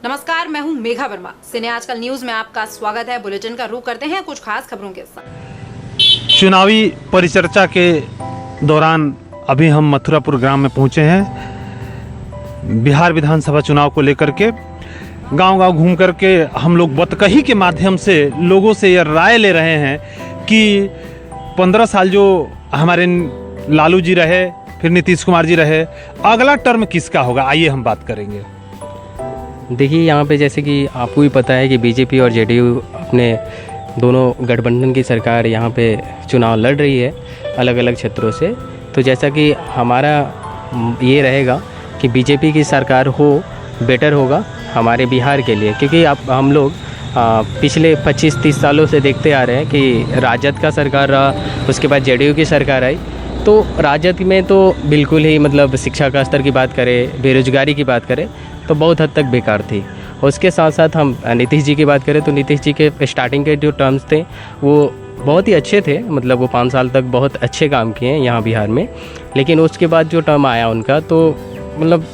नमस्कार, मैं हूं मेघा वर्मा। सिने आजकल न्यूज में आपका स्वागत है। बुलेटिन का रुख करते हैं कुछ खास खबरों के साथ। चुनावी परिचर्चा के दौरान अभी हम मथुरापुर ग्राम में पहुंचे हैं। बिहार विधानसभा चुनाव को लेकर के गांव-गांव घूम करके हम लोग बतकही के माध्यम से लोगों से यह राय ले रहे हैं कि 15 साल जो हमारे लालू जी रहे, फिर नीतीश कुमार जी रहे, अगला टर्म किसका होगा, आइए हम बात करेंगे। देखिए, यहाँ पे जैसे कि आपको भी पता है कि बीजेपी और जेडीयू अपने दोनों गठबंधन की सरकार यहाँ पे चुनाव लड़ रही है अलग अलग क्षेत्रों से। तो जैसा कि हमारा ये रहेगा कि बीजेपी की सरकार हो बेटर होगा हमारे बिहार के लिए, क्योंकि अब हम लोग पिछले 25-30 सालों से देखते आ रहे हैं कि राजद का सरकार रहा, उसके बाद जेडीयू की सरकार आई। तो राजद में तो बिल्कुल ही मतलब शिक्षा का स्तर की बात करें, बेरोजगारी की बात करें तो बहुत हद तक बेकार थी। उसके साथ साथ हम नीतीश जी की बात करें तो नीतीश जी के स्टार्टिंग के जो टर्म्स थे वो बहुत ही अच्छे थे, मतलब वो 5 साल तक बहुत अच्छे काम किए हैं यहाँ बिहार में। लेकिन उसके बाद जो टर्म आया उनका तो मतलब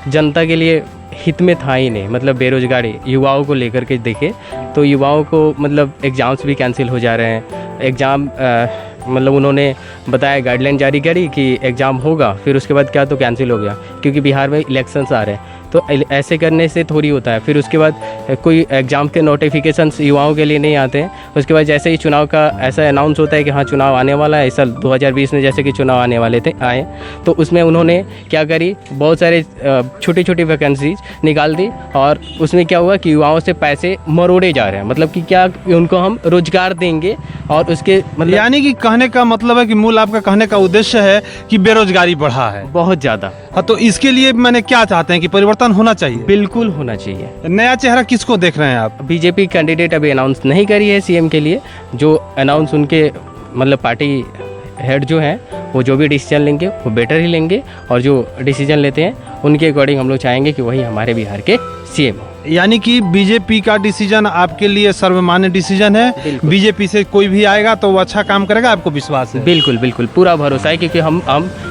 जनता के लिए हित में था ही नहीं। मतलब बेरोजगारी युवाओं को लेकर के देखें तो युवाओं को मतलब एग्ज़ाम्स भी कैंसिल हो जा रहे हैं। एग्ज़ाम मतलब उन्होंने बताया, गाइडलाइन जारी करी कि एग्ज़ाम होगा, फिर उसके बाद क्या तो कैंसिल हो गया क्योंकि बिहार में इलेक्शंस आ रहे हैं। तो ऐसे करने से थोड़ी होता है। फिर उसके बाद कोई एग्ज़ाम के नोटिफिकेशंस युवाओं के लिए नहीं आते हैं। उसके बाद जैसे ही चुनाव का ऐसा अनाउंस होता है कि हाँ चुनाव आने वाला है, इस साल 2020 में जैसे कि चुनाव आने वाले थे आए, तो उसमें उन्होंने क्या करी, बहुत सारे छोटी छोटी वैकेंसीज निकाल दी और उसमें क्या हुआ कि युवाओं से पैसे मरोड़े जा रहे हैं। मतलब कि क्या उनको हम रोजगार देंगे और उसके मतलब यानी कि कहने का मतलब है कि मूल आपका कहने का उद्देश्य है कि बेरोजगारी बढ़ा है बहुत ज़्यादा। हाँ, तो इसके लिए मैंने क्या चाहते हैं कि परिवर्तन होना चाहिए। बिल्कुल होना चाहिए। नया चेहरा किसको देख रहे हैं आप? बीजेपी कैंडिडेट अभी अनाउंस नहीं करी है सीएम के लिए। जो अनाउंस उनके मतलब पार्टी हेड जो हैं वो जो भी डिसीजन लेंगे वो बेटर ही लेंगे, और जो डिसीजन लेते हैं उनके अकॉर्डिंग हम लोग चाहेंगे कि वही हमारे बिहार के सीएम हो। यानी कि बीजेपी का डिसीजन आपके लिए सर्वमान्य डिसीजन है। बीजेपी से कोई भी आएगा तो वो अच्छा काम करेगा, आपको विश्वास है? बिल्कुल बिल्कुल पूरा भरोसा है, क्योंकि हम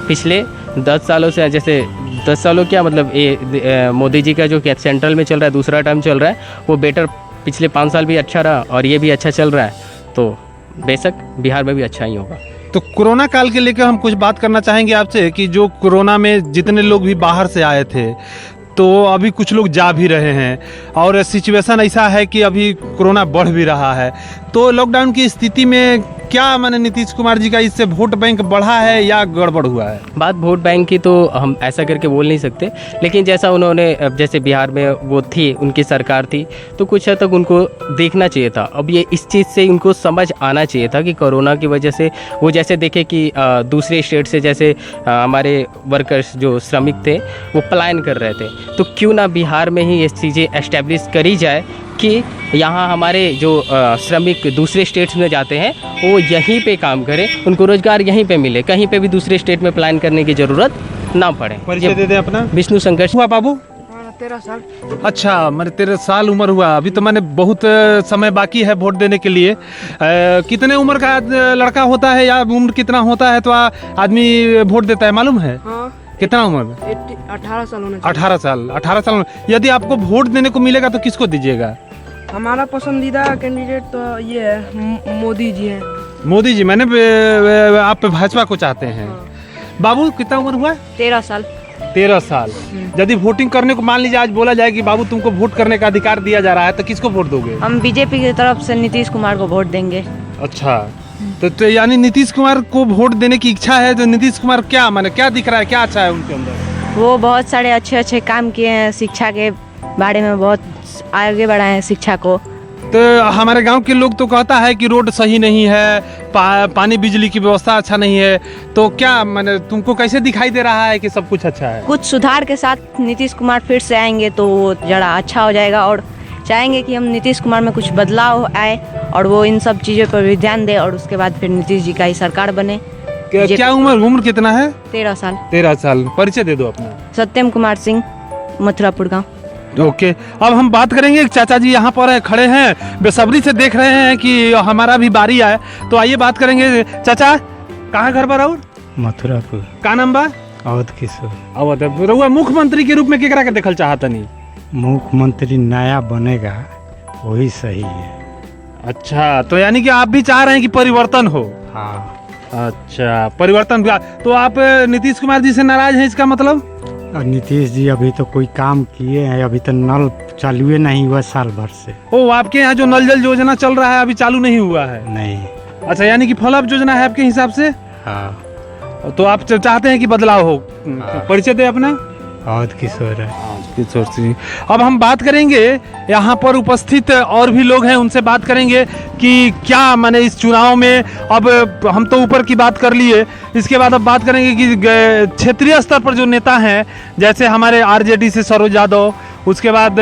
पिछले 10 सालों से, जैसे 10 सालों क्या मतलब ये मोदी जी का जो सेंट्रल में चल रहा है, दूसरा टर्म चल रहा है, वो बेटर पिछले 5 साल भी अच्छा रहा और ये भी अच्छा चल रहा है। तो बेशक बिहार में भी अच्छा ही होगा। तो कोरोना काल के लेकर हम कुछ बात करना चाहेंगे आपसे कि जो कोरोना में जितने लोग भी बाहर से आए थे तो अभी कुछ लोग जा भी रहे हैं और सिचुएशन ऐसा है कि अभी कोरोना बढ़ भी रहा है। तो लॉकडाउन की स्थिति में क्या माने नीतीश कुमार जी का इससे वोट बैंक बढ़ा है या गड़बड़ हुआ है? बात वोट बैंक की तो हम ऐसा करके बोल नहीं सकते, लेकिन जैसा उन्होंने जैसे बिहार में वो थी, उनकी सरकार थी, तो कुछ हद तक उनको देखना चाहिए था। अब ये इस चीज़ से उनको समझ आना चाहिए था कि कोरोना की वजह से वो जैसे देखे कि दूसरे स्टेट से जैसे हमारे वर्कर्स जो श्रमिक थे वो पलायन कर रहे थे, तो क्यों ना बिहार में ही ये चीज़ें एस्टेब्लिश करी जाए कि यहाँ हमारे जो श्रमिक दूसरे स्टेट्स में जाते हैं वो यहीं पे काम करें, उनको रोजगार यहीं पे मिले, कहीं पे भी दूसरे स्टेट में प्लान करने की ज़रूरत ना पड़े। परिचय दे दें अपना। विष्णु शंकर हुआ बाबू? 13 साल। अच्छा, मैंने 13 साल उम्र हुआ। अभी तो मैंने बहुत समय बाकी है वोट देने के लिए। कितने उम्र का लड़का होता है या उम्र कितना होता है तो आदमी वोट देता है, मालूम है? हाँ, कितना उम्र में? 18 साल होना चाहिए। 18 साल। 18 साल यदि आपको वोट देने को मिलेगा तो किसको दीजिएगा? हमारा पसंदीदा कैंडिडेट तो ये है, मोदी जी हैं। मोदी जी। मैंने आप भाजपा को चाहते हैं। बाबू कितना उम्र हुआ? 13 साल। 13 साल। यदि वोटिंग करने को मान लीजिए आज बोला जाए कि बाबू तुमको वोट करने का अधिकार दिया जा रहा है तो किसको वोट दोगे? हम बीजेपी की तरफ से नीतीश कुमार को वोट देंगे। अच्छा, तो यानी नीतीश कुमार को वोट देने की इच्छा है। तो नीतीश कुमार क्या माने क्या दिख रहा है, क्या अच्छा है उनके अंदर? वो बहुत सारे अच्छे अच्छे काम किए हैं, शिक्षा के बारे में बहुत आगे बढ़ाए हैं शिक्षा को। तो हमारे गांव के लोग तो कहता है कि रोड सही नहीं है, पानी बिजली की व्यवस्था अच्छा नहीं है, तो क्या माने तुमको कैसे दिखाई दे रहा है कि सब कुछ अच्छा है? कुछ सुधार के साथ नीतीश कुमार फिर से आएंगे तो वो जरा अच्छा हो जाएगा, और चाहेंगे कि हम नीतीश कुमार में कुछ बदलाव आए और वो इन सब चीज़ों पर भी ध्यान दे और उसके बाद फिर नीतीश जी का ही सरकार बने। क्या उम्र कितना है? 13 साल। 13 साल। परिचय दे दो अपना। सत्यम कुमार सिंह, मथुरापुर गाँव। ओके, अब हम बात करेंगे। एक चाचा जी यहाँ पर खड़े हैं, बेसब्री से देख रहे हैं कि हमारा भी बारी आए, तो आइए बात करेंगे। चाचा, कहाँ घर पर और? मथुरापुर। का नाम बा? अवध किशोर। अवध। रहुआ मुख्यमंत्री के रूप में केकरा के देखल चाहतनी? मुख्यमंत्री नया बनेगा वही सही है। अच्छा, तो यानी कि आप भी चाह रहे हैं कि परिवर्तन हो। हाँ। अच्छा, परिवर्तन। तो आप नीतीश कुमार जी से नाराज हैं, इसका मतलब? और नीतीश जी अभी तो कोई काम किए हैं, अभी तो नल चालू नहीं हुआ साल भर से। ओ, आपके यहाँ जो नल जल योजना चल रहा है अभी चालू नहीं हुआ है? नहीं। अच्छा, यानी कि फॉलोअप योजना है आपके हिसाब से? हाँ। तो आप चाहते हैं कि बदलाव हो। हाँ। परिचय दे अपना। और किशोर है। किशोर सिंह। अब हम बात करेंगे, यहाँ पर उपस्थित और भी लोग हैं, उनसे बात करेंगे कि क्या माने इस चुनाव में। अब हम तो ऊपर की बात कर लिए, इसके बाद अब बात करेंगे कि क्षेत्रीय स्तर पर जो नेता हैं, जैसे हमारे आरजेडी से सरोज यादव, उसके बाद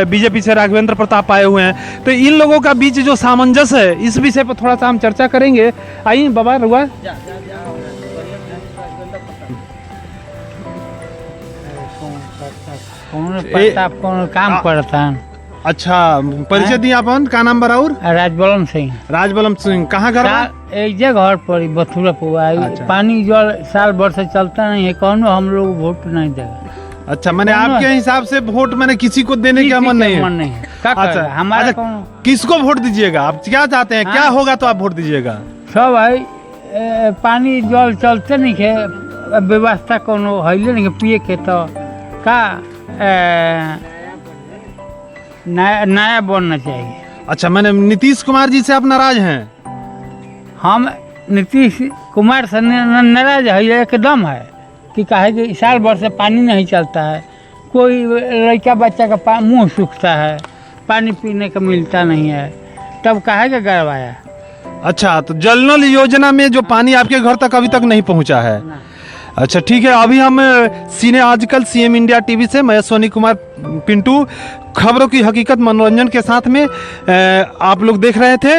बीजेपी से राघवेंद्र प्रताप आए हुए हैं, तो इन लोगों का बीच जो सामंजस्य है, इस विषय पर थोड़ा सा हम चर्चा करेंगे। आइए बाबा रुआ। कौन काम करता है। अच्छा, परिचय दिए अपन, का नाम बराउर? राजबलम सिंह। राजबलम सिंह, कहाँ घर? एक जगह घर बथुरा पुआ। अच्छा। पानी जल साल भर से चलता नहीं है, कौन हम लोग वोट नहीं देगा। अच्छा, मैंने आपके हिसाब से वोट मैंने किसी को देने का मन नहीं है। अच्छा, हमारा किसको वोट दीजिएगा? आप क्या चाहते हैं? क्या होगा तो आप वोट दीजिएगा? सब भाई पानी जल चलते नहीं है, व्यवस्था कोनो है नहीं पिए के, तो का नया बनना चाहिए। अच्छा, मैंने नीतीश कुमार जी से आप नाराज हैं? हम नीतीश कुमार से नाराज है, एकदम है कि काहे कि साल भर से पानी नहीं चलता है, कोई लड़का बच्चा का मुंह सूखता है, पानी पीने का मिलता नहीं है, तब काहे का गड़वाया। अच्छा, तो जल नल योजना में जो पानी आपके घर तक अभी तक नहीं पहुंचा है। अच्छा, ठीक है। अभी हम सीने आजकल सीएम इंडिया टीवी से, मैं सोनी कुमार पिंटू, खबरों की हकीकत मनोरंजन के साथ में आप लोग देख रहे थे।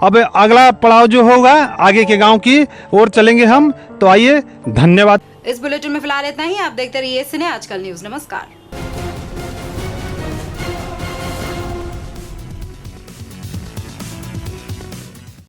अब अगला पड़ाव जो होगा आगे के गांव की ओर चलेंगे हम, तो आइए। धन्यवाद। इस बुलेटिन में फिलहाल इतना ही। आप देखते रहिए सीने आजकल न्यूज। नमस्कार।